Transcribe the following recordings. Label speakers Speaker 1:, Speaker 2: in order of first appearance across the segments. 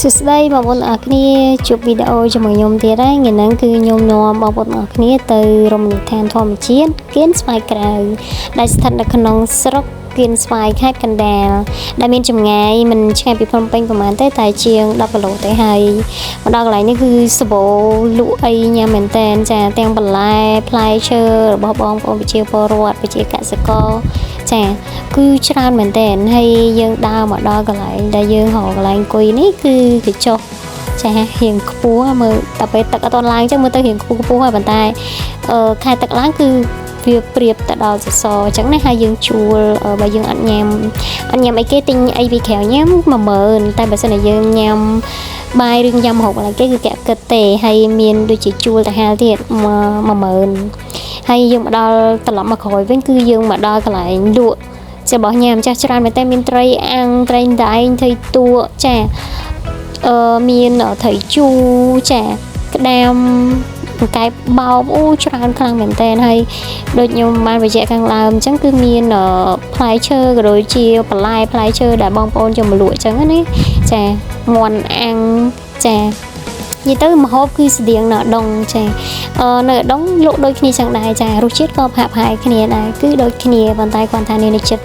Speaker 1: សួស្តីបងប្អូនទាំងអស់គ្នាជួបវីដេអូជាមួយខ្ញុំទៀតហើយថ្ងៃហ្នឹងគឺខ្ញុំនាំបងប្អូនទាំងអស់គ្នាទៅរមណីយដ្ឋានធម្មជាតិគៀនស្វាយក្រៅដែលស្ថិតនៅក្នុងស្រុកគៀនស្វាយខេត្តកណ្ដាលដែលមានចម្ងាយមិនឆ្ងាយពីភ្នំពេញប្រហែលទេតែជាង10គីឡូទេហើយមកដល់កន្លែងនេះគឺសបោលក់អីញ៉ាំមែនតែនចាទាំងបន្លែផ្លែឈើរបស់បងប្អូនប្រជាពលរដ្ឋប្រជាកសិករចាគឺច្រើនមែនតែនហើយយើងដើរមកដល់កន្លែងដែលយើងរកកន្លែងអង្គុយនេះគឺកញ្ចក់ចារៀងខ្ពស់មើលតែពេលទឹកអត់ទាន់ឡើងចឹងមើលទៅរៀងខ្ពស់ហើយប៉ុន្តែខែទឹកឡើងគឺវាប្រៀបទៅដល់សសរអញ្ចឹងណាហើយយើងជួលបើយើងអត់ញ៉ាំអីគេទិញអីពីក្រៅញ៉ាំ10000តែបើសិនជាយើងញ៉ាំបាយឬញ៉ាំហូបอะไรគេគឺគេគិតទេហើយមានដូចជាជួលទៅហាលទៀត10000ហើយយើងមកដល់ត្រឡប់មកក្រោយវិញគឺយើងមកដល់កន្លែងលក់របស់ញ៉ាំចាស់ច្រើនមែនតែមានត្រីអាំងត្រីដែងត្រីតួចាមានត្រីជូរចាក្តាមកែបបោបអូច្រើនខ្លាំងមែនតើហើយដូចខ្ញុំបានបញ្ជាក់ខាងដើមអញ្ចឹងគឺមានផ្លែឈើក៏ដូចជាបន្លែផ្លែឈើដែលបងប្អូនយកមកលក់អញ្ចឹងណាចាមាន់អាំងចានិយាយទៅម្ហូបគឺស្តៀងនៅដងចានៅដងលក់ដូចគ្នាចឹងដែរចារសជាតិក៏ហាក់ប្រហែលគ្នាដែរគឺដូចគ្នាប៉ុន្តែគាត់ថានៅចិត្ត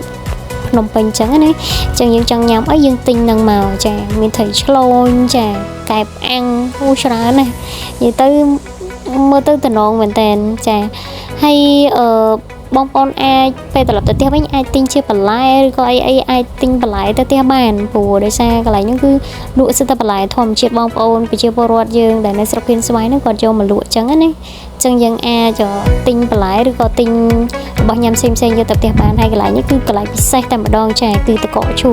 Speaker 1: ភ្នំពេញចឹងណាចឹងយើងចង់ញ៉ាំអីយើងទិញនឹងមកចាមានត្រីឆ្លូញចាកែបអាំងអូច្រើនណានិយាយទៅមើលទៅតំណងមែនតើចាហើយបងប្អូនអាចពេលត្រឡប់ទៅផ្ទះវិញអាចទិញជាបន្លែឬក៏អីអាចទិញបន្លែទៅផ្ទះបានព្រោះដោយសារកន្លែងហ្នឹងគឺលក់សិតតែបន្លែធម្មជាតិបងប្អូនប្រជាពលរដ្ឋយើងដែលនៅស្រុកភៀនស្វាយហ្នឹងគាត់យកមកលក់អញ្ចឹងណាអញ្ចឹងយើងអាចទិញបន្លែឬក៏ទិញរបស់ញ៉ាំផ្សេងយកទៅផ្ទះបានហើយកន្លែងនេះគឺកន្លែងពិសេសតែម្ដងចាគឺតកកឈូ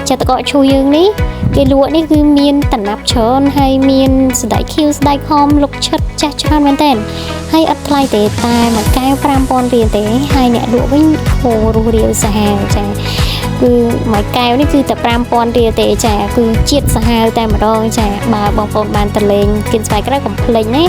Speaker 1: ចាតកកឈូយើងនេះគេលក់នេះគឺមានតំណាប់ច្រើនហើយមានសណ្តែកខៀវសណ្តែកខំលុកឈិតចាស់ច្រើនមែនតើហើយអត់ថ្លៃទេតែមួយកែវ5000រៀលទេហើយអ្នកលក់វិញអូរស់រាវសាហាវចាគឺមួយកែវនេះគឺតែ5000រៀលទេចាគឺជាតិសាហាវតែម្ដងចាបើបងប្អូនបានទៅលេងគិនស្វាយក្រៅកុំភ្លេចណា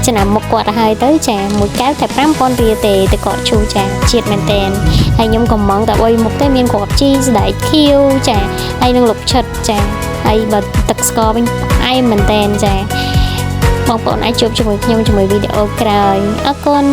Speaker 1: ចំណាំមុខគាត់ទៅហើយទៅចាមួយកែវតែ5000រៀលទេតែគាត់ជូរចាជាតិមែនតែនហើយខ្ញុំកំងតែ3មុខទេមានគ្រាប់ជីសណ្តែកខៀវចាហើយនឹងលុកឈិតចាហើយបើទឹកស្ករវិញផ្អែមមែនតែនចាបងប្អូនអាចជួបជាមួយខ្ញុំជាមួយវីដេអូក្រោយអរគុណ